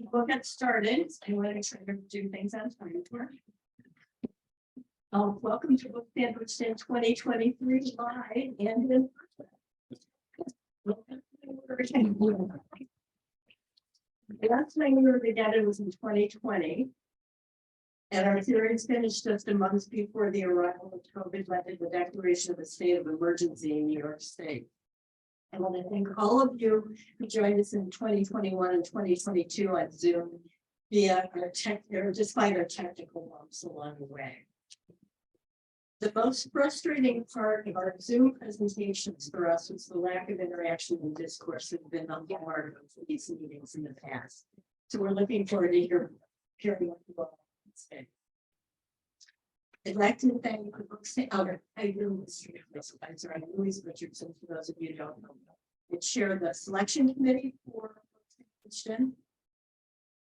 We'll get started. I want to do things on time for. Welcome to Book Sandwich in 2023 live and in person. The last time we were together was in 2020. And our series finished just a month before the arrival of COVID led to the declaration of a state of emergency in New York State. I want to thank all of you who joined us in 2021 and 2022 on Zoom via our despite our technical bumps along the way. The most frustrating part of our Zoom presentations for us was the lack of interaction and discourse that have been on the hallmark of these meetings in the past. So we're looking forward to hearing what you all say. I'd like to thank the book Louise Richardson, for those of you who don't know. It chaired the selection committee for Christian.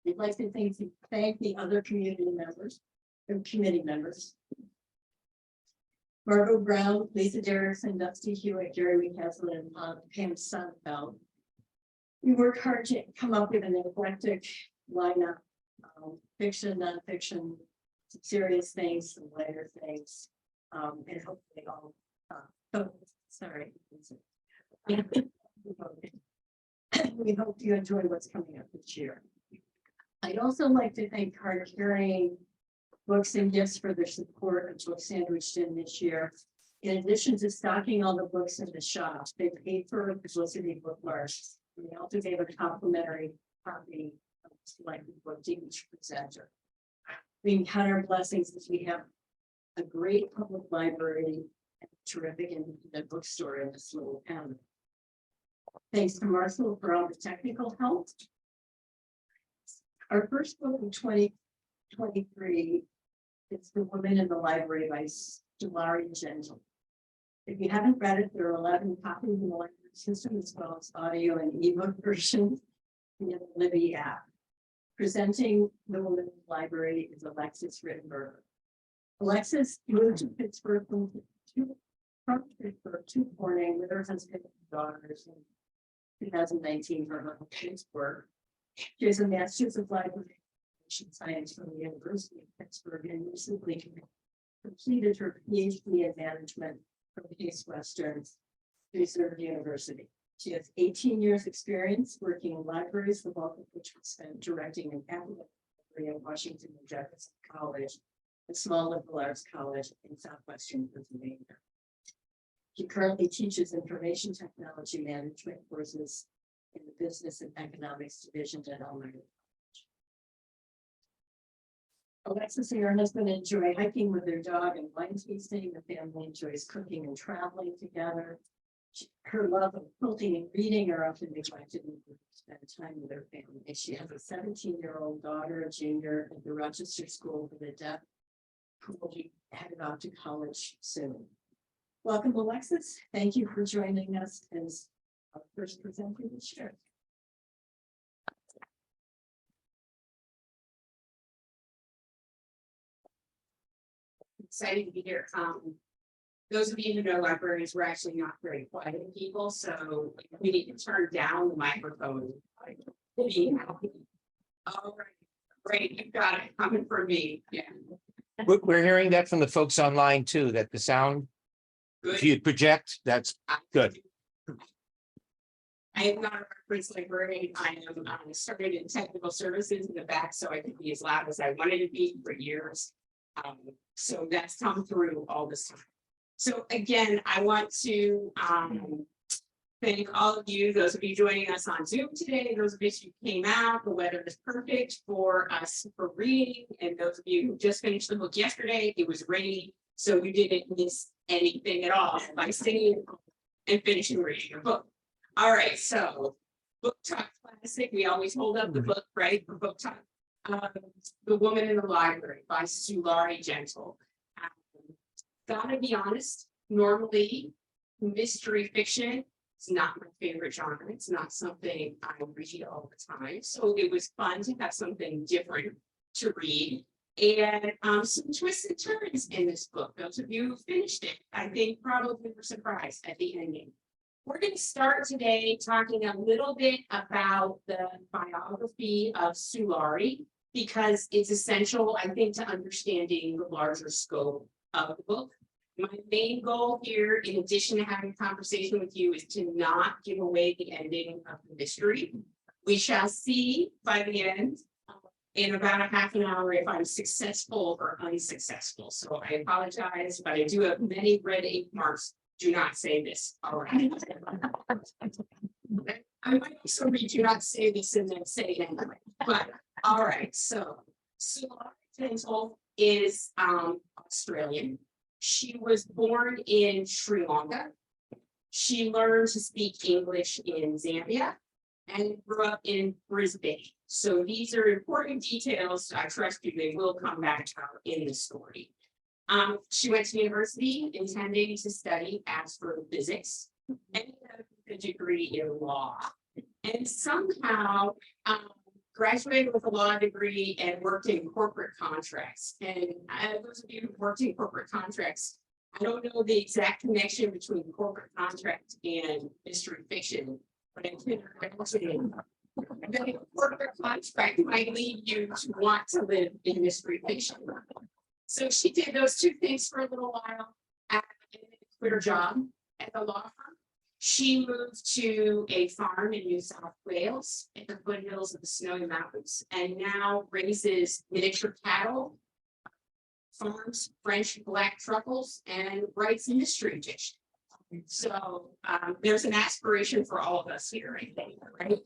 I'd like to thank the other community members and committee members. Margot Brown, Lisa Derrickson, Dusty Hewitt, Jerry Castle, and Pam Sonnenfeld. We worked hard to come up with an eclectic lineup, fiction, nonfiction, some serious things, some lighter things, and hopefully all. Sorry. We hope you enjoy what's coming up this year. I'd also like to thank Card Carrying Books and Gifts for their support of Book Sandwiched In this year. In addition to stocking all the books in the shop, they paid for publicity bookmarks. They also gave a complimentary copy of the selected book to each presenter. We count our blessings as we have a great public library and a terrific independent bookstore in this little town. Thanks to Marcel for all the technical help. Our first book of 2023 is The Woman in the Library by Sulari Gentill. If you haven't read it, there are 11 copies in the library system, as well as audio and ebook versions via the Libby app. Presenting The Woman in the Library is Alexis Rittenberger. Alexis moved to Pittsburgh from Pittsburgh to Corning with her husband and daughters in 2019 for her Pittsburgh. She has a master's of library science from the University of Pittsburgh and recently completed her PhD in management from Case Western Reserve University. She has 18 years experience working in libraries, the bulk of which was spent directing an academic library in Washington and Jefferson College, a small liberal arts college in southwestern Pennsylvania. She currently teaches information technology management courses in the business and economics division at Alexis. Alexis and her husband enjoy hiking with their dog and wine tasting. The family enjoys cooking and traveling together. Her love of quilting and reading are often neglected and spend time with her family. She has a 17-year-old daughter, a junior at the Rochester School for the Deaf, who will be headed off to college soon. Welcome, Alexis. Thank you for joining us as our first presenter this year. Excited to be here. Those of you who know librarians, we're actually not very quiet people, so we need to turn down the microphone. All right, great, you got it coming from me. Yeah, We're hearing that from the folks online too, that the sound, good. if you project, that's good. I am not a reference librarian. I am started in technical services in the back, so I could be as loud as I wanted to be for years. So that's come through all this time. So again, I want to thank all of you, those of you joining us on Zoom today, those of you who came out. The weather is perfect for us for reading, and those of you who just finished the book yesterday, it was rainy, so you didn't miss anything at all by staying and finishing reading your book. All right, so book talk classic. We always hold up the book, right? For book talk. The Woman in the Library by Sulari Gentill. Gotta be honest, normally mystery fiction is not my favorite genre. It's not something I read all the time. So it was fun to have something different to read. And some twists and turns in this book. Those of you who finished it, I think probably were surprised at the ending. We're going to start today talking a little bit about the biography of Sulari, because it's essential, I think, to understanding the larger scope of the book. My main goal here, in addition to having a conversation with you, is to not give away the ending of the mystery. We shall see by the end in about a half an hour if I'm successful or unsuccessful. So I apologize, but I do have many red ink marks. Do not say this. All right. I might also read do not say this and then say it anyway. But all right. So Sulari Gentill is Australian. She was born in Sri Lanka. She learned to speak English in Zambia and grew up in Brisbane. So these are important details. I trust you, they will come back out in the story. She went to university intending to study astrophysics and a degree in law. And somehow graduated with a law degree and worked in corporate contracts. And those of you who worked in corporate contracts, I don't know the exact connection between corporate contract and mystery fiction, but I can imagine that a corporate contract might lead you to want to live in mystery fiction. So she did those two things for a little while and quit her job at the law firm. She moved to a farm in New South Wales at the foothills of the Snowy Mountains and now raises miniature cattle, farms French black truffles, and writes mystery fiction. So there's an aspiration for all of us here, I think, right?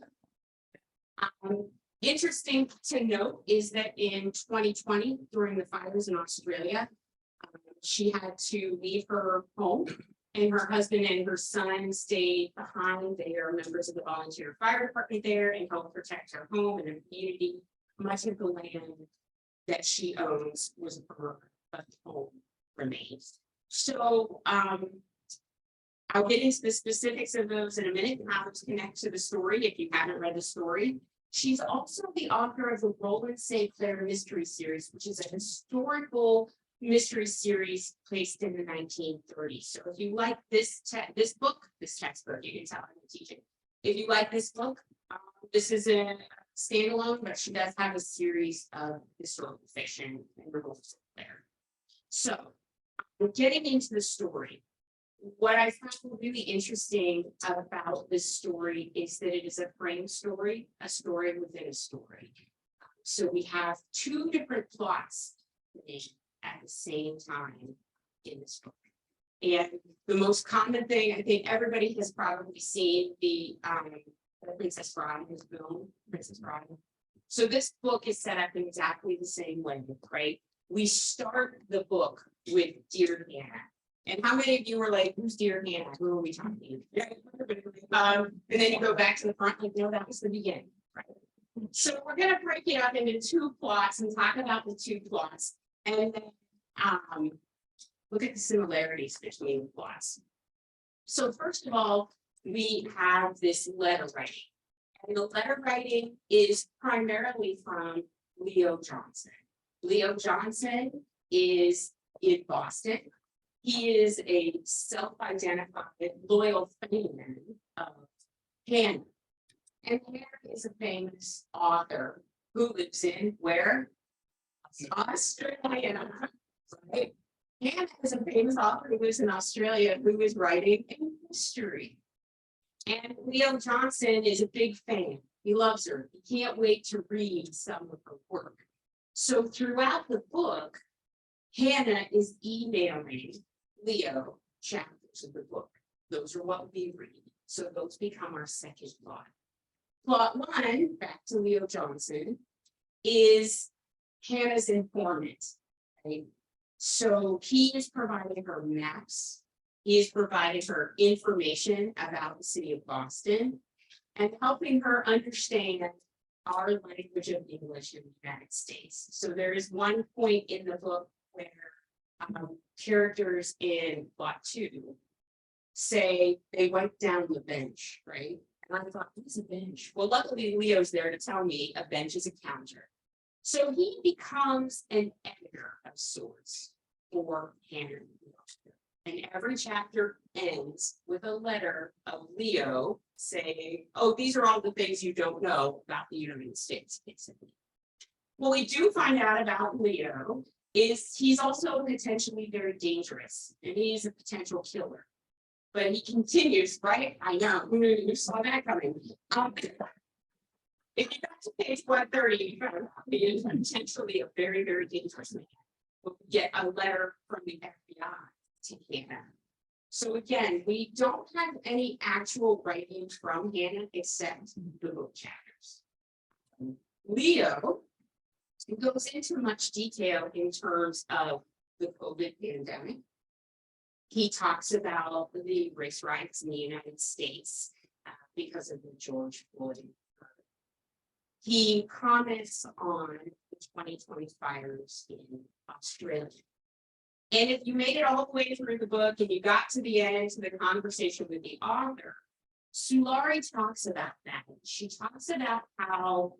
Interesting to note is that in 2020, during the fires in Australia, she had to leave her home, and her husband and her son stayed behind. They are members of the volunteer fire department there and helped protect her home and her community. Much of the land that she owns was her, but the home remains. So I'll get into the specifics of those in a minute and how those connect to the story if you haven't read the story. She's also the author of the Roland St. Clair mystery series, which is a historical mystery series placed in the 1930s. So if you like this textbook, you can tell I'm teaching. If you like this book, this is a standalone, but she does have a series of historical fiction and revolves there. So getting into the story. What I found really interesting about this story is that it is a frame story, a story within a story. So we have two different plots at the same time in this book. And the most common thing, I think everybody has probably seen the Princess Bride, his film, Princess Bride. So this book is set up in exactly the same way, right? We start the book with Dear Hannah. And how many of you were like, who's Dear Hannah? Who are we talking about? And then you go back to the front, like, no, that was the beginning, right? So we're going to break it up into two plots and talk about the two plots. And then look at the similarities between the plots. So first of all, we have this letter writing. And the letter writing is primarily from Leo Johnson. Leo Johnson is in Boston. He is a self-identified loyal fan of Hannah. And Hannah is a famous author who lives in where? Australia, right? Hannah is a famous author who lives in Australia who is writing a mystery. And Leo Johnson is a big fan. He loves her. He can't wait to read some of her work. So throughout the book, Hannah is emailing Leo chapters of the book. Those are what we read. So those become our second plot. Plot one, back to Leo Johnson, is Hannah's informant. Right? So he is providing her maps. He is providing her information about the city of Boston and helping her understand our language of English in the United States. So there is one point in the book where characters in plot two say they went down the bench, right? And I thought, what's a bench? Well, luckily Leo's there to tell me a bench is a counter. So he becomes an editor of sorts for Hannah. And every chapter ends with a letter of Leo saying, oh, these are all the things you don't know about the United States, basically. What we do find out about Leo is he's also potentially very dangerous, and he is a potential killer. But he continues, right? I know, who knew you saw that coming? If you got to page 130, you found out he is potentially a very, very dangerous man. We'll get a letter from the FBI to Hannah. So again, we don't have any actual writings from Hannah except the book chapters. Leo goes into much detail in terms of the COVID pandemic. He talks about the race riots in the United States because of the George Floyd. He comments on the 2020 fires in Australia. And if you made it all the way through the book and you got to the end to the conversation with the author, Sulari talks about that. She talks about how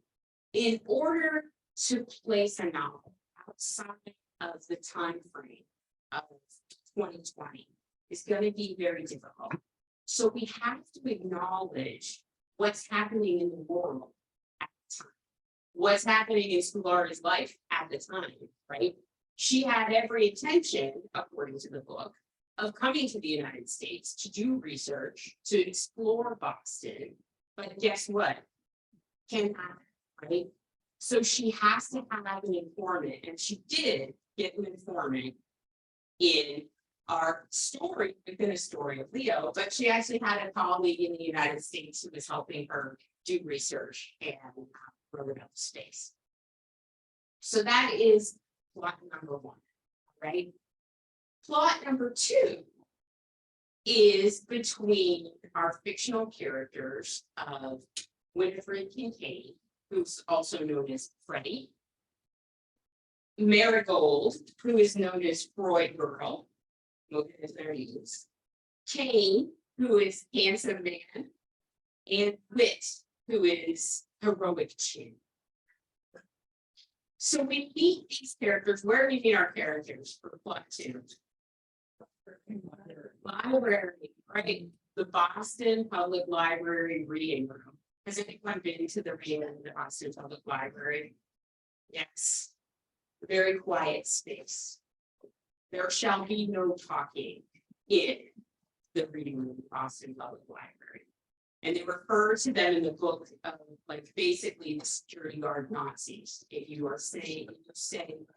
in order to place a novel outside of the time frame of 2020 is going to be very difficult. So we have to acknowledge what's happening in the world at the time, what's happening in Sulari's life at the time, right? She had every intention, according to the book, of coming to the United States to do research, to explore Boston. But guess what? Can't happen, right? So she has to have an informant, and she did get an informant in our story, within a story of Leo, but she actually had a colleague in the United States who was helping her do research and wrote about the space. So that is plot number one, right? Plot number two is between our fictional characters of Winifred Kincaid, who's also known as Freddie, Marigold, who is known as Freud Girl, as their names, Kane, who is Handsome Man, and Wit, who is Heroic Chin. So we meet these characters. Where do we meet our characters for plot two? Library, right? The Boston Public Library reading room. Has anyone been to the reading room in the Boston Public Library? Yes. Very quiet space. There shall be no talking in the reading room of the Boston Public Library. And they refer to them in the book of like basically the security guard Nazis, if you are saying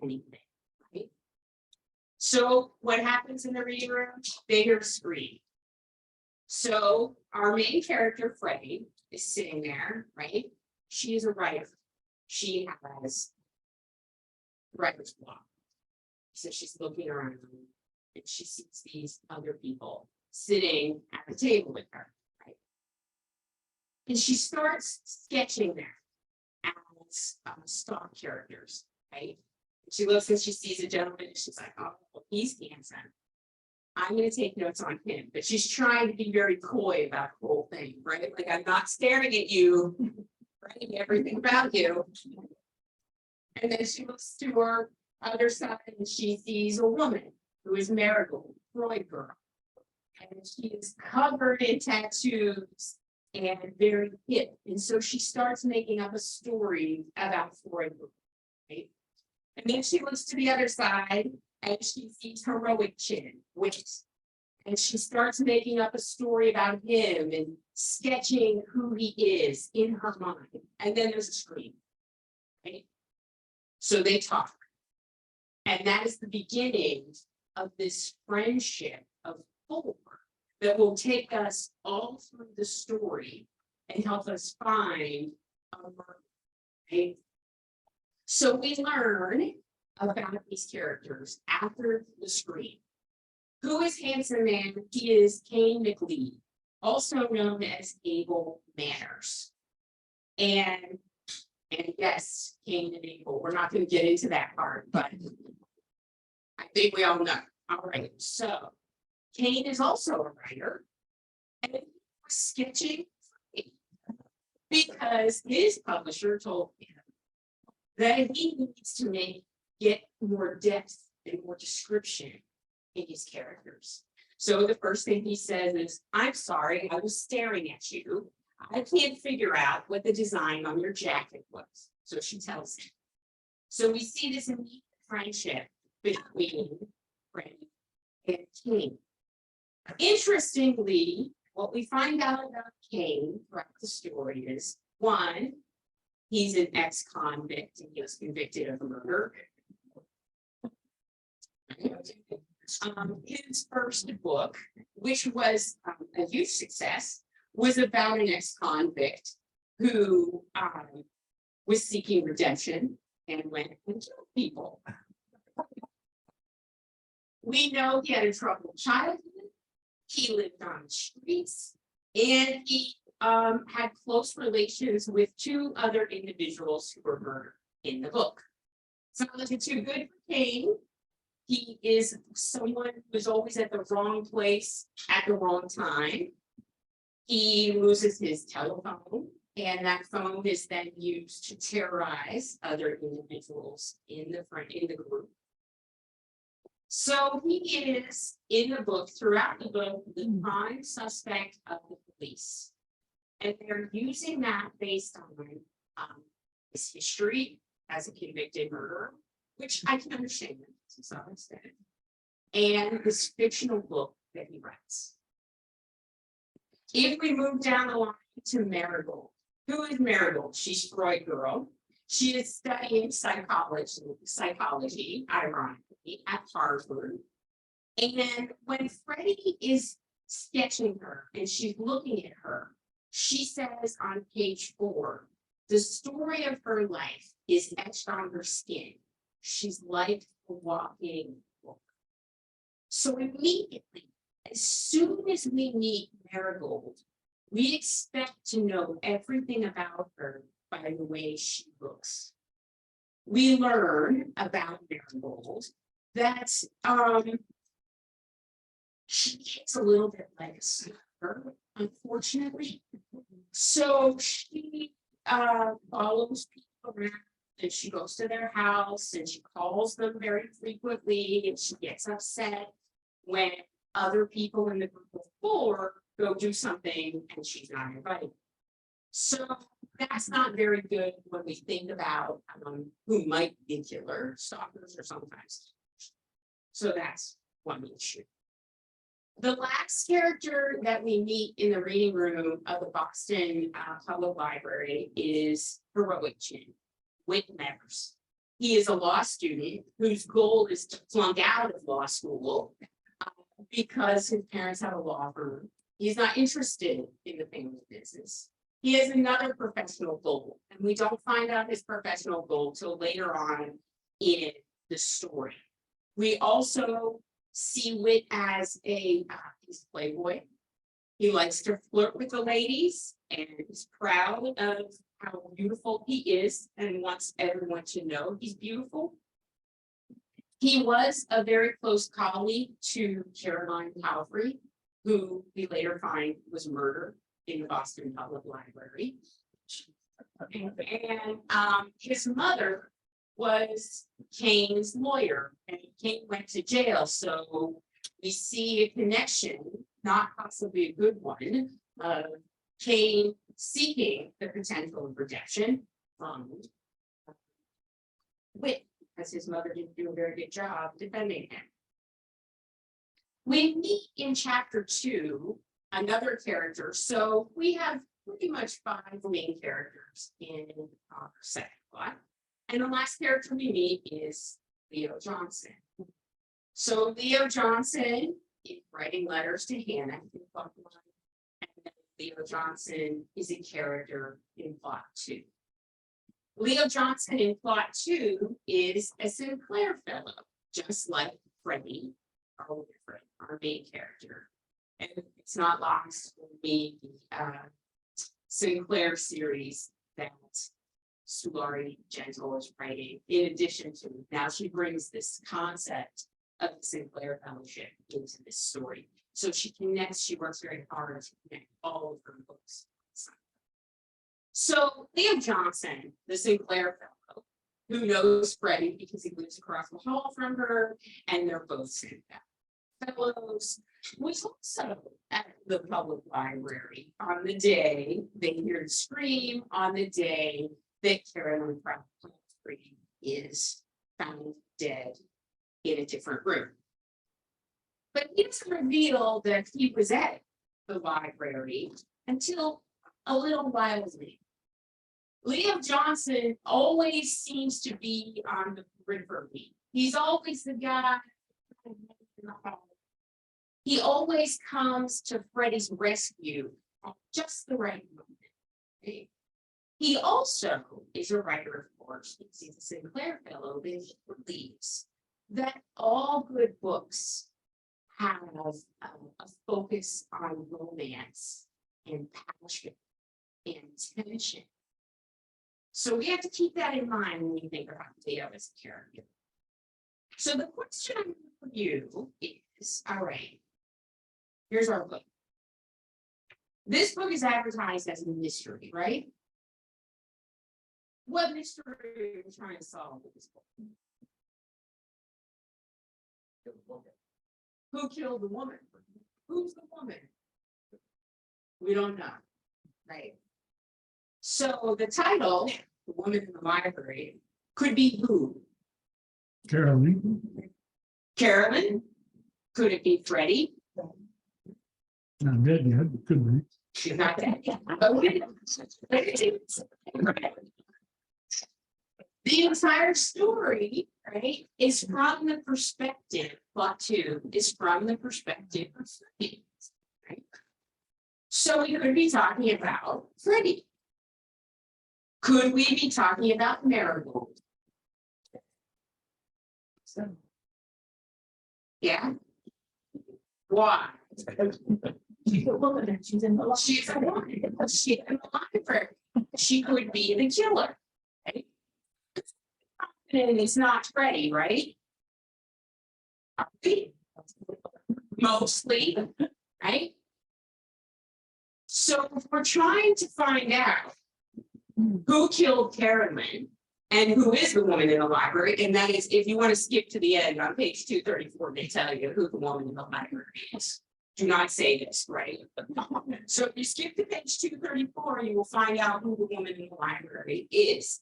anything, right? So what happens in the reading room? They hear scream. So our main character, Freddie, is sitting there, right? She is a writer. She has writer's block. So she's looking around and she sees these other people sitting at the table with her, right? And she starts sketching them as stock characters, right? She looks and she sees a gentleman and she's like, oh, he's handsome. I'm going to take notes on him. But she's trying to be very coy about the whole thing, right? Like, I'm not staring at you, writing everything about you. And then she looks to her other side and she sees a woman who is Marigold, Freud Girl. And she is covered in tattoos and very hip. And so she starts making up a story about Freud Girl, right? And then she looks to the other side and she sees Heroic Chin, Wit. And she starts making up a story about him and sketching who he is in her mind. And then there's a scream, right? So they talk. And that is the beginning of this friendship of four that will take us all through the story and help us find a murder, right? So we learn about these characters after the scream. Who is Handsome Man? He is Kane McLeod, also known as Abel Manners. And yes, Kane and Abel, we're not going to get into that part, but I think we all know. All right, so Kane is also a writer, and he was sketching because his publisher told him that he needs to get more depth and more description in his characters. So the first thing he says is, I'm sorry, I was staring at you. I can't figure out what the design on your jacket was. So she tells him. So we see this immediate friendship between Freddie and King. Interestingly, what we find out about King throughout the story is, one, he's an ex-convict and he was convicted of murder. His first book, which was a huge success, was about an ex-convict who was seeking redemption and went and killed people. We know he had a troubled childhood. He lived on the streets, and he had close relations with two other individuals who were murdered in the book. So it wasn't too good for King. He is someone who is always at the wrong place at the wrong time. He loses his telephone, and that phone is then used to terrorize other individuals in the group. So he is, in the book, throughout the book, the prime suspect of the police. And they're using that based on his history as a convicted murderer, which I can understand to some extent, and this fictional book that he writes. If we move down the line to Marigold, who is Marigold? She's a Freud girl. She is studying psychology, ironically, at Harvard. And when Freddie is sketching her and she's looking at her, she says on page 4, the story of her life is etched on her skin. She's like a walking book. So immediately, as soon as we meet Marigold, we expect to know everything about her by the way she looks. We learn about Marigold that she gets a little bit like a stalker, unfortunately. So she follows people around, and she goes to their house and she calls them very frequently, and she gets upset when other people in the group of 4 go do something and she's not invited. So that's not very good when we think about who might be a killer, stalkers, or sometimes. So that's one issue. The last character that we meet in the reading room of the Boston Public Library is Heroic Chin, Whit Nevers. He is a law student whose goal is to flunk out of law school because his parents have a law firm. He's not interested in the family business. He has another professional goal, and we don't find out his professional goal till later on in the story. We also see Whit as he's a playboy. He likes to flirt with the ladies, and he's proud of how beautiful he is and wants everyone to know he's beautiful. He was a very close colleague to Caroline Palfrey, who we later find was murdered in the Boston Public Library. And his mother was Kane's lawyer, and Kane went to jail. So we see a connection, not possibly a good one, of Kane seeking the potential of redemption from Whit, because his mother didn't do a very good job defending him. We meet in chapter 2 another character. So we have pretty much 5 main characters in our second plot. And the last character we meet is Leo Johnson. So Leo Johnson is writing letters to Hannah in plot 1. And then Leo Johnson is a character in plot 2. Leo Johnson in plot 2 is a Sinclair fellow, just like Freddie, our main character. And it's not lost for me, Sinclair series that Sulari Gentill is writing. In addition to, now she brings this concept of the Sinclair Fellowship into this story. So she works very hard to connect all of her books. So Leo Johnson, the Sinclair fellow, who knows Freddie because he lives across the hall from her, and they're both Sinclair fellows. was also at the public library on the day they heard scream, on the day that Carolyn Crabtree is found dead in a different room. But he doesn't reveal that he was at the library until a little while later. Leo Johnson always seems to be on the periphery. He's always the guy in the hall. He always comes to Freddie's rescue at just the right moment. Okay? He also is a writer, of course. He's a Sinclair Fellow that he believes that all good books have a focus on romance and passion and tension. So we have to keep that in mind when we think about Leo as a character. So the question I have for you is, all right, here's our book. This book is advertised as a mystery, right? What mystery are you trying to solve with this book? Who killed the woman? Who's the woman? We don't know, right? So the title, The Woman in the Library, could be who? Carolyn. Carolyn? Could it be Freddie? Not dead yet, but could be. She's not dead yet. Okay. The entire story, right, is from the perspective, plot two is from the perspective of Freddie, right? So we could be talking about Freddie. Could we be talking about Marigold? Yeah. Why? She's a woman. She's in the library. She's a woman. She's in the library. She could be the killer. Right? And it's not Freddie, right? Mostly, right? So if we're trying to find out who killed Carolyn and who is the woman in the library, and that is, if you want to skip to the end on page 234, they tell you who the woman in the library is. Do not say this, right? So if you skip to page 234, you will find out who the woman in the library is.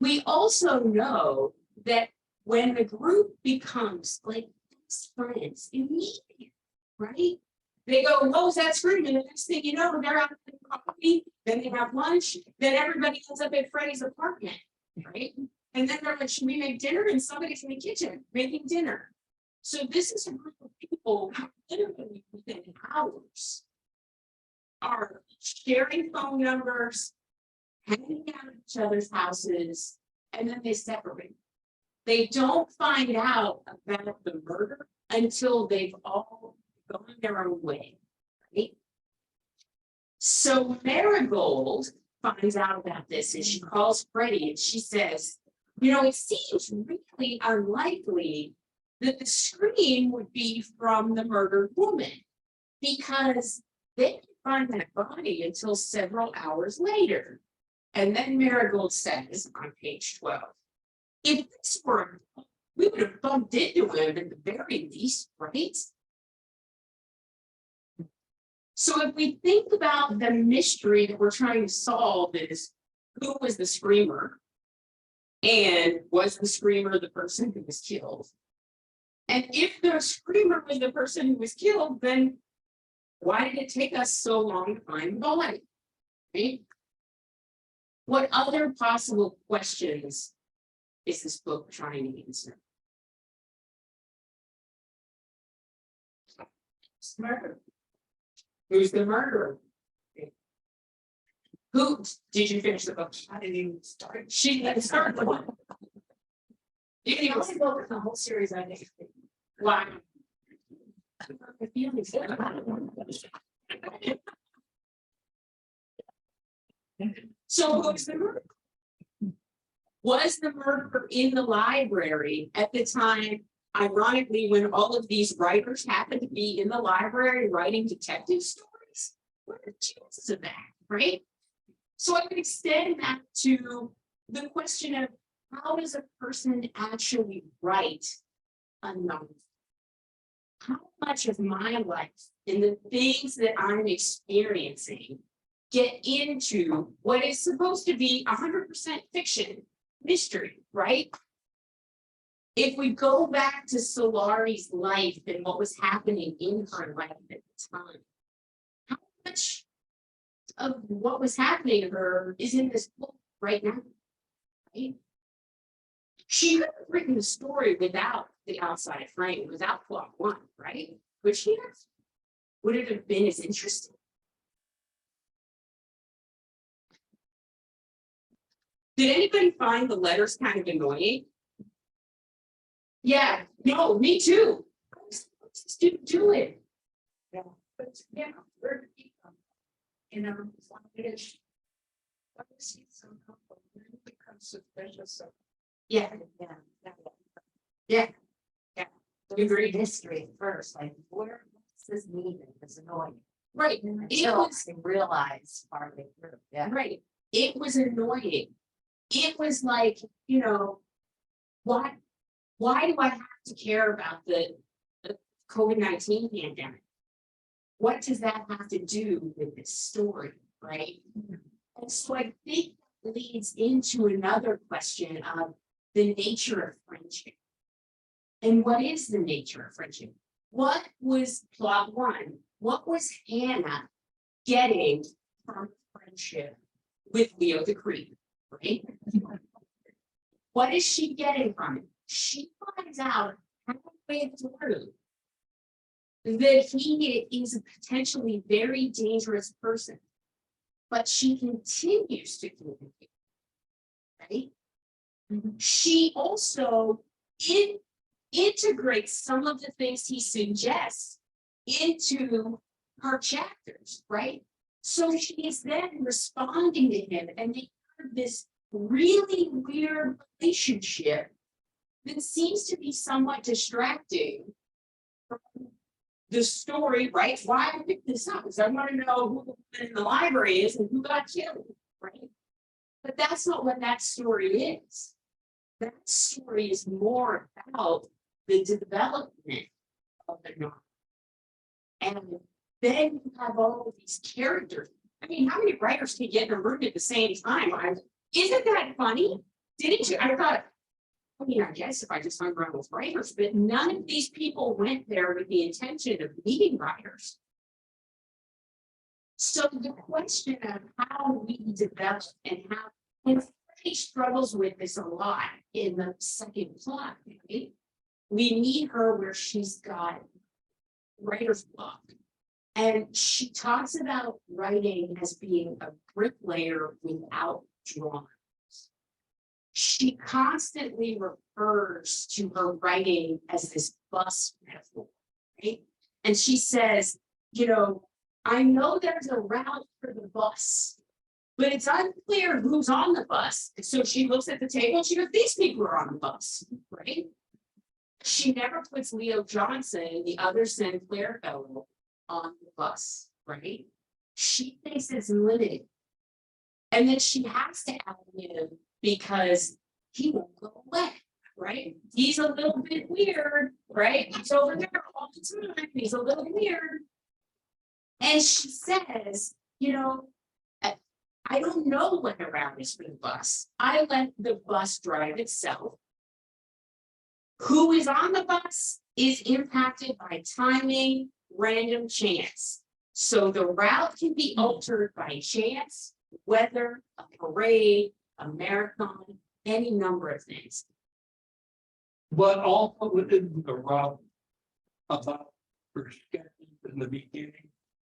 We also know that when the group becomes like best friends immediately, right? They go, what was that screaming? And the next thing you know, they're out having coffee, then they have lunch, then everybody ends up at Freddie's apartment, right? And then they're like, should we make dinner? And somebody's in the kitchen making dinner. So this is a group of people who literally within hours are sharing phone numbers, hanging out at each other's houses, and then they separate. They don't find out about the murder until they've all gone their own way, right? So Marigold finds out about this and she calls Freddie and she says, you know, it seems really unlikely that the scream would be from the murdered woman because they didn't find that body until several hours later. And then Marigold says on page 12, if this were, we would have bumped into him at the very least, right? So if we think about the mystery that we're trying to solve is who was the screamer? And was the screamer the person who was killed? And if the screamer was the person who was killed, then why did it take us so long to find the body? Right? What other possible questions is this book trying to answer? Murder. Who's the murderer? Who did you finish the book? I didn't even start. She didn't start the book. You can only book the whole series. I think. Why? So who's the murderer? Was the murderer in the library at the time? Ironically, when all of these writers happened to be in the library writing detective stories, what are the chances of that, right? So I could extend that to the question of how does a person actually write a novel? how much of my life and the things that I'm experiencing get into what is supposed to be 100% fiction, mystery, right? If we go back to Sulari's life and what was happening in her life at the time, how much of what was happening to her is in this book right now? Right? She could have written the story without the outside frame, without plot one, right? But she would it have been as interesting? Did anybody find the letters kind of annoying? Yeah, no, me too. What's this dude doing? Yeah, but yeah, where did he come from? You know, it's what is he so humble, then he becomes suspicious of. Yeah, Yeah. yeah. You read history first, like where what's this meaning? It's annoying. Right, Until was- I realize partly through, yeah. right. It was annoying. It was like, you know, why do I have to care about the COVID-19 pandemic? What does that have to do with this story, right? And so I think that leads into another question of the nature of friendship. And what is the nature of friendship? What was plot one? What was Hannah getting from friendship with Leo the Creep, right? What is she getting from it? She finds out halfway through that he is a potentially very dangerous person, but she continues to communicate, right? She also integrates some of the things he suggests into her chapters, right? So she's then responding to him, and they have this really weird relationship that seems to be somewhat distracting from the story, right? Why I picked this up is I want to know who the woman in the library is and who got killed, right? But that's not what that story is. That story is more about the development of the novel. And then you have all of these characters. I mean, how many writers can get in a room at the same time? Isn't that funny? Didn't you? I thought, I mean, I guess if I just hung around with writers, but none of these people went there with the intention of meeting writers. So the question of how we develop and how, and Freddie struggles with this a lot in the second plot, right? We meet her where she's got writer's block. And she talks about writing as being a bricklayer without drawings. She constantly refers to her writing as this bus metaphor, right? And she says, you know, I know there's a route for the bus, but it's unclear who's on the bus. So she looks at the table and she goes, these people are on the bus, right? She never puts Leo Johnson, the other Sinclair fellow, on the bus, right? She thinks it's limited. And then she has to add him because he won't go away, right? He's a little bit weird, right? He's over there all the time. He's a little weird. And she says, you know, I don't know what the route is for the bus. I let the bus drive itself. Who is on the bus is impacted by timing, random chance. So the route can be altered by chance, weather, a parade, a marathon, any number of things. But also within the route about perspective in the beginning,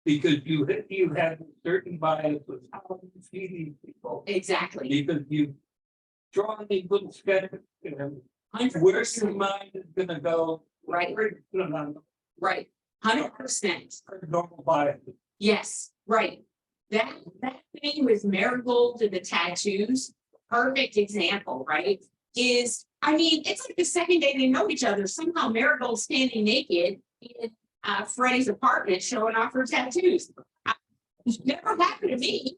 because you have a certain bias with how you see these people, Exactly. because you draw these little sketches and where your mind is gonna go. Right. Right. 100%. Normal bias. Yes, right. That thing with Marigold and the tattoos, perfect example, right? Is, I mean, it's like the second day they know each other. Somehow Marigold's standing naked in Freddie's apartment showing off her tattoos. It's never happened to me.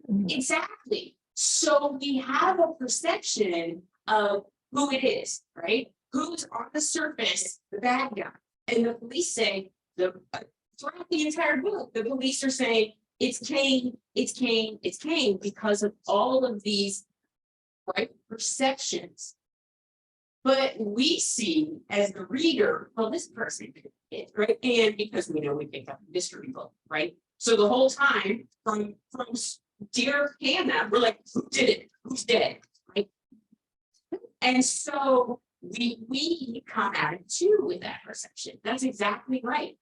Exactly. So we have a perception of who it is, right? who's on the surface the bad guy. And the police say, throughout the entire book, the police are saying, it's Kane, it's Kane, it's Kane, because of all of these right perceptions. But we see as the reader, well, this person did it, right? And because we know we picked up a mystery book, right? So the whole time from dear Hannah, we're like, who did it? Who's dead? Right? And so we come at it too with that perception. That's exactly right.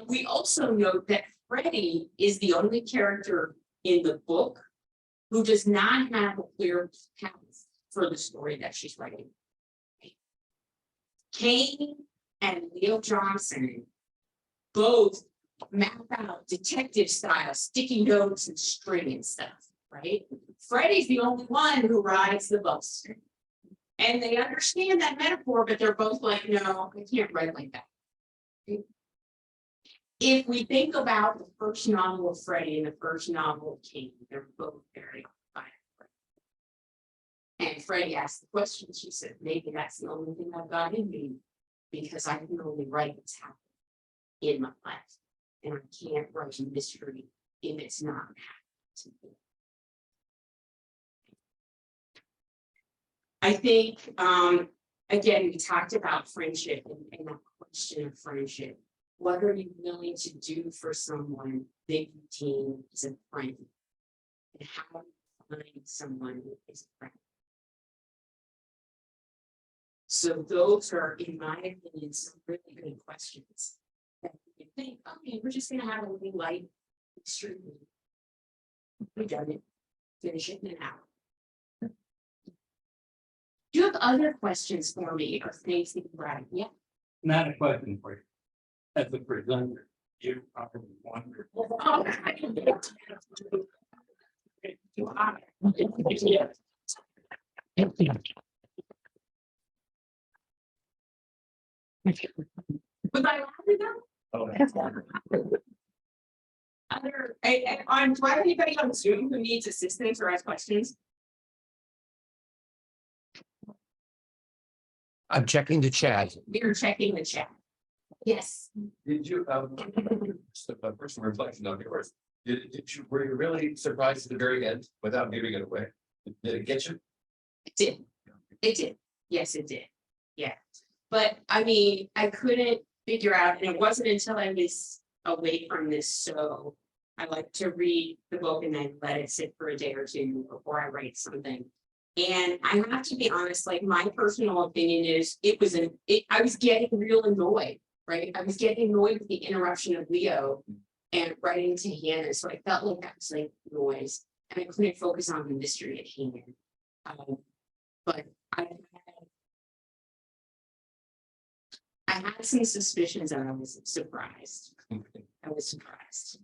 We also note that Freddie is the only character in the book who does not have a clear path for the story that she's writing. Kane and Leo Johnson both map out detective style, sticky notes and string and stuff, right? Freddie's the only one who rides the bus. And they understand that metaphor, but they're both like, no, I can't write like that. If we think about the first novel of Freddie and the first novel of Kane, they're both very fine. And Freddie asked the question, she said, maybe that's the only thing I've got in me, because I can only write what's happening in my life. And I can't write a mystery if it's not happening to me. I think, again, we talked about friendship and that question of friendship. What are you willing to do for someone big routine is a friend? And how do you find someone who is a friend? So those are, in my opinion, some really good questions that you think, okay, we're just gonna have a really light street. We've done it, finish it in an hour. Do you have other questions for me or things that you brought? Yeah. Not a question for you. As a presenter, you probably wonder. Was I allowed to go? Oh, Do I have anybody on Zoom who needs assistance or has questions? I'm checking the chat. We're checking the chat. Yes. Did you, just a personal reflection on yours, were you really surprised at the very end without giving it away? Did it get you? It did. It did. Yes, it did. Yeah. But I mean, I couldn't figure out, and it wasn't until I was away from this. So I like to read the book and then let it sit for a day or two before I write something. And I have to be honest, like my personal opinion is I was getting real annoyed, right? I was getting annoyed with the interruption of Leo and writing to Hannah. So I felt like that was like noise and I couldn't focus on the mystery at hand. But I had some suspicions and I was surprised. I was surprised.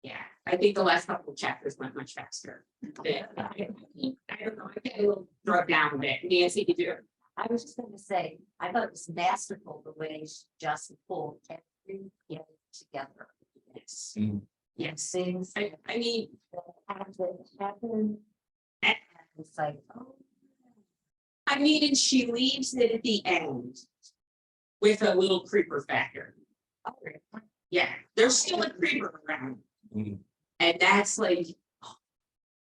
Yeah, I think the last couple of chapters went much faster. I don't know, I get a little drugged down a bit. Nancy, did you? I was just gonna say, I thought it was masterful the way she just pulled everything together. Yes. Mm. Yes. Things I mean, that had to happen. And it's like, oh, I mean, and she leaves it at the end with a little creeper factor. Yeah, there's still a creeper around. Mm. And that's like,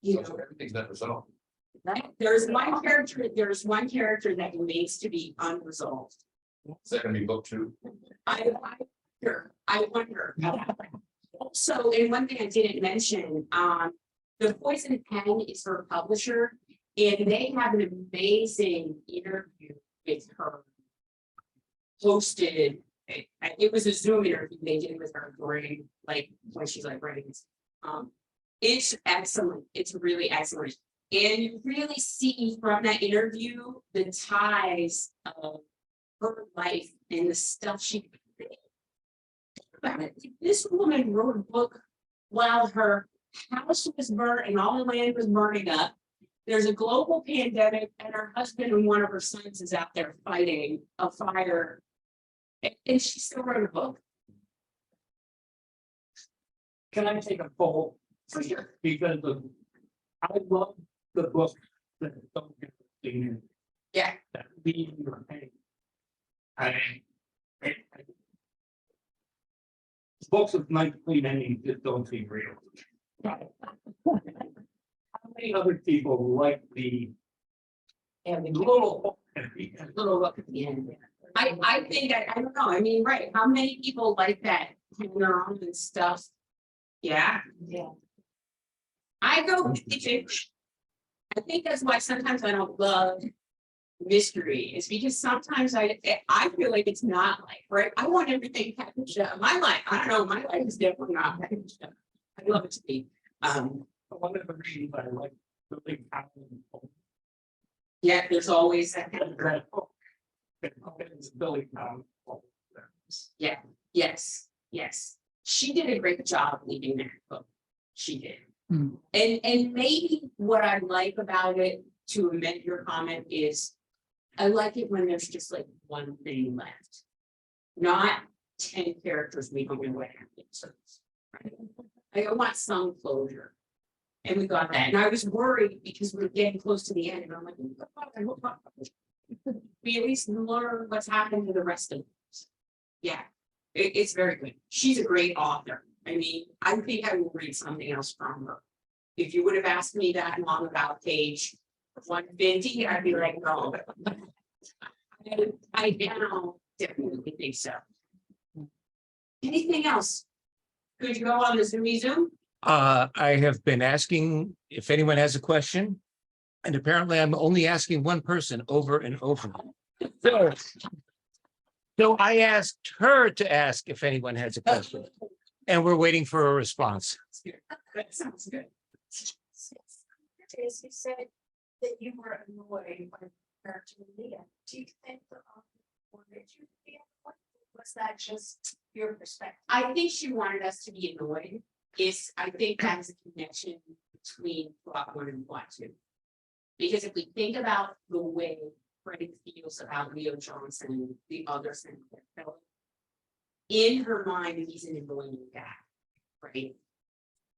you So know, everything's not resolved. there's one character that remains to be unresolved. Is that gonna be book 2? I wonder. Also, and one thing I didn't mention, the Poison Pen is her publisher, and they have an amazing interview with her. Hosted, it was a Zoom interview they did with her during, like, when she's like writing this. It's excellent. It's really excellent. And you really see from that interview the ties of her life and the stuff she did. This woman wrote a book while her house was burnt and all the land was burning up. There's a global pandemic and her husband and one of her sons is out there fighting a fire. And she still wrote a book. Can I take a poll? For sure. Because I love the book that don't get seen. Yeah, that leave your pain. I- Books of night clean ending just don't seem real. How many other people like the and we little? little look at the end. I think, I don't know, I mean, right, how many people like that, hanging around and stuff? Yeah. Yeah. I go, I think that's why sometimes I don't love mystery, is because sometimes I feel like it's not life, right? I want everything packaged up. My life, I don't know, my life is definitely not packaged up. I love it to be, One of the reasons I like building houses. yeah, there's always that kind of. That book. It's building houses. Yeah, yes, yes. She did a great job leading that book. She did. Hmm. And maybe what I like about it, to amend your comment, is I like it when there's just like one thing left. Not 10 characters we don't know what happened. So, right? I want some closure. And we got that. And I was worried because we were getting close to the end, and I'm like, I hope we at least learn what's happened to the rest of us. Yeah, it's very good. She's a great author. I mean, I think I will read something else from her. If you would have asked me that long about page 150, I'd be like, no. I now definitely think so. Anything else? Could you go on the Zoom? I have been asking if anyone has a question. And apparently I'm only asking one person over and over. So I asked her to ask if anyone has a question, and we're waiting for a response. That sounds good. As you said that you were annoyed by character Leah. Do you think the author wanted you to be annoyed? Was that just your perspective? I think she wanted us to be annoyed. I think that's a connection between plot 1 and plot 2. Because if we think about the way Freddie feels about Leo Johnson, the other Sinclair fellow, in her mind, he's an annoying guy, right?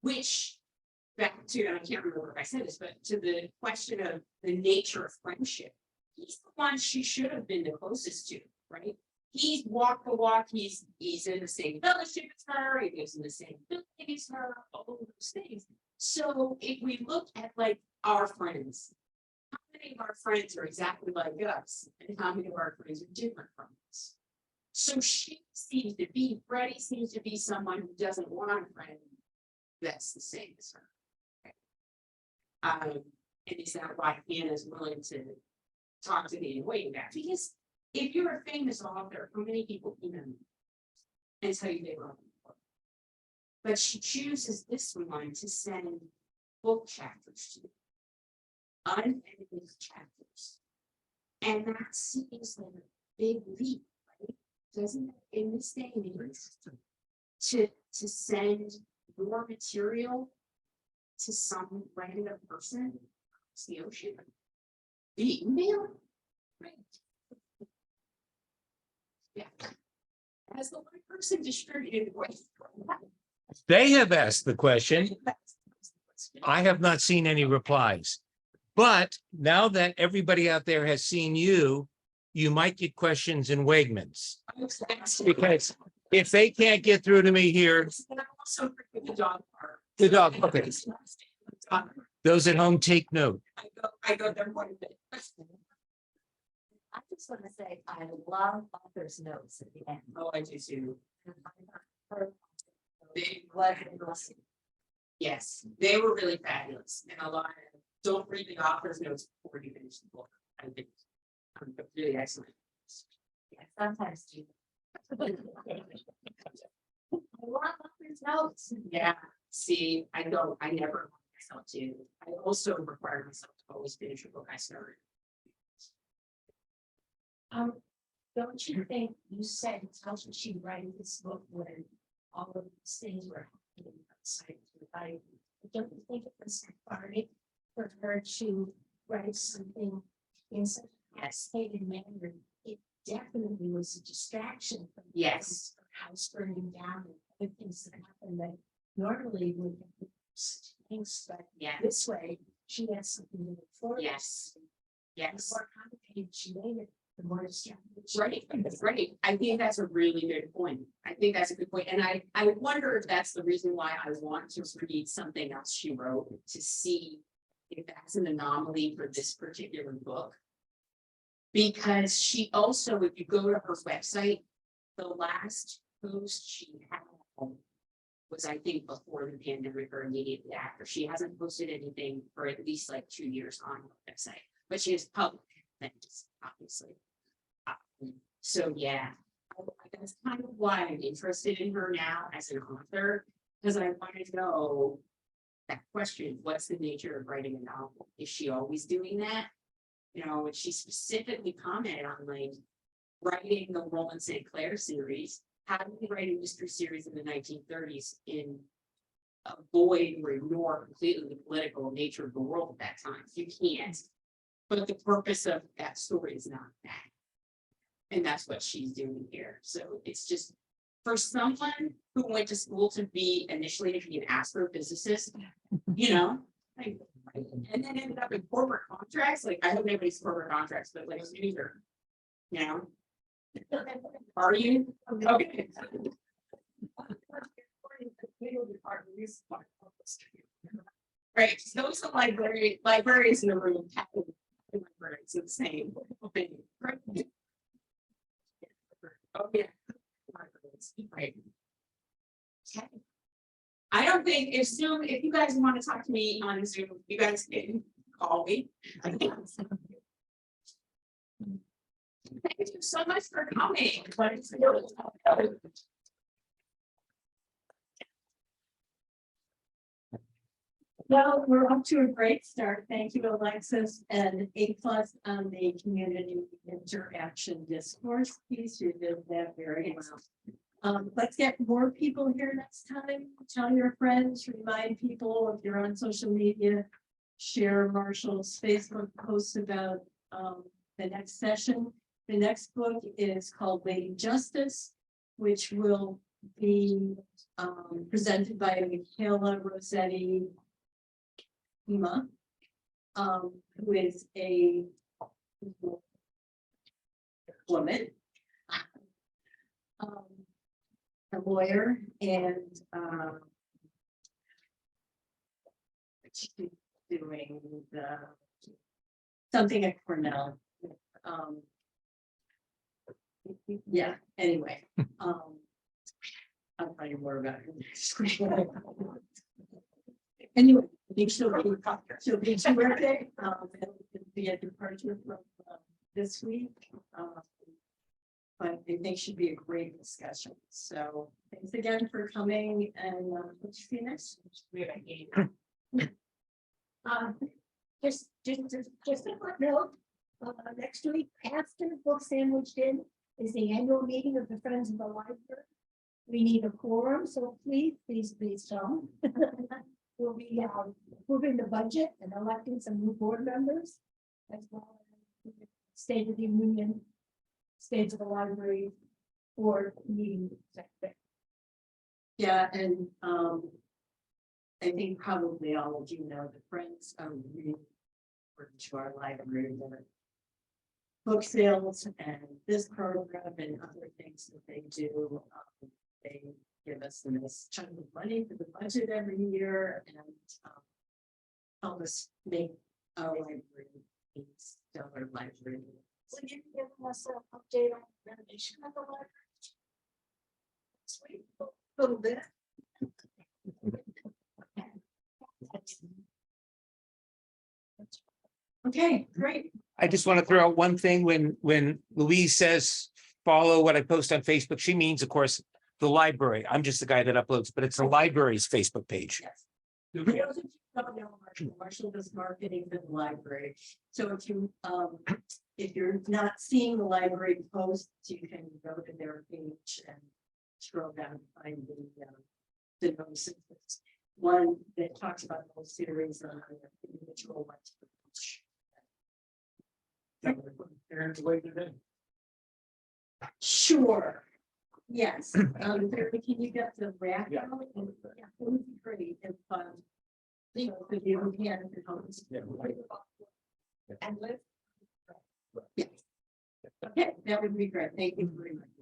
Which, back to, and I can't remember if I said this, but to the question of the nature of friendship, he's the one she should have been the closest to, right? He's walked the walk, he's in the same fellowship as her, he lives in the same building as her, all of those things. So if we look at like our friends, how many of our friends are exactly like us, and how many of our friends are different from us? So Freddie seems to be someone who doesn't want a friend that's the same as her. And is that why Hannah's willing to talk to the annoying guy? Because if you're a famous author, how many people email you and tell you they love you? But she chooses this one to send book chapters to, unedited chapters. And that seems like a big leap, right? Doesn't it, in this day and age, to send your material to some random person across the ocean? The email? Right. Yeah. As the one person distributed the question. They have asked the question. I have not seen any replies. But now that everybody out there has seen you, you might get questions in Wegmans. Because if they can't get through to me here, Also for the dog park. the dog, okay, those at home take note. I go there quite a bit. I just want to say, I love author's notes at the end. Oh, I do too. They Was Yes, they were really fabulous, and a lot of, don't read the author's notes before you finish the book. I think really excellent. yeah, sometimes do. I love author's notes. Yeah, see, I never want myself to. I also require myself to always finish a book I started. Don't you think you said how should she write this book when all of these things were happening outside of her life? Don't you think it was cathartic for her to write something in such a fascinating manner? It definitely was a distraction from Yes. her house burning down and other things that happen that normally would have such things, but Yeah. this way she has something to look forward to. Yes. Yes. more complicated she made it, the more it's. Right, right. I think that's a really good point. I think that's a good point. And I wonder if that's the reason why I want to read something else she wrote to see if that's an anomaly for this particular book. Because she also, if you go to her website, the last post she had was, I think, before the pandemic or immediately after. She hasn't posted anything for at least like 2 years on her website, but she has public things, obviously. So yeah, that's kind of why I'm interested in her now as an author, because I want to know that question, what's the nature of writing a novel? Is she always doing that? You know, and she specifically commented on like writing the Roland St. Clair series. How do you write a mystery series in the 1930s in a void or ignore completely the political nature of the world at that time? You can't. But the purpose of that story is not that. And that's what she's doing here. So it's just for someone who went to school to be initially to be an astrophysicist, you know, like, and then ended up in corporate contracts. Like, I hope nobody's corporate contracts, but like user, you know. Are you? Okay. Right, so those are libraries in the room. Libraries are the same thing. Right. Oh, yeah. Right. Okay. I don't think if Zoom, if you guys want to talk to me on Zoom, you guys can call me. Thank you so much for coming. Well, we're off to a great start. Thank you, Alexis, and A+ on the community interaction discourse piece. You did that very well. Let's get more people here next time. Tell your friends, remind people if you're on social media, share Marshall's Facebook post about the next session. The next book is called Lady Justice, which will be presented by Michaela Rossetti Ema, who is a woman, a lawyer, and she's doing something at Cornell. Yeah, anyway, I'll tell you more about it. Anyway, I think she'll be terrific. It'll be a departure from this week. But I think should be a great discussion. So thanks again for coming, and hope to see you next. Just a quick note, next week after Book Sandwiched In is the annual meeting of the Friends of the Library. We need a quorum, so please come. We'll be approving the budget and electing some new board members, as well as State of the Union, State of the Library board meeting. Yeah, and I think probably all of you know the Friends are really important to our library. The book sales and this program and other things that they do. They give us a nice chunk of money for the budget every year and help us make our library a stellar library. Will you give us an update on the renovation of the library? Sweet, a little bit. Okay, great. I just want to throw out one thing. When Louise says, follow what I post on Facebook, she means, of course, the library. I'm just the guy that uploads, but it's the library's Facebook page. Yes. Marshall does marketing for the library. So if you're not seeing the library posts, you can go to their page and scroll down and find the notices. One that talks about the whole series on the individual ones. Aaron's way today. Sure. Yes. Barry, can you get the rack out? And, yeah, it would be great if so if you can. Yeah. And live. Okay, that would be great. Thank you very much.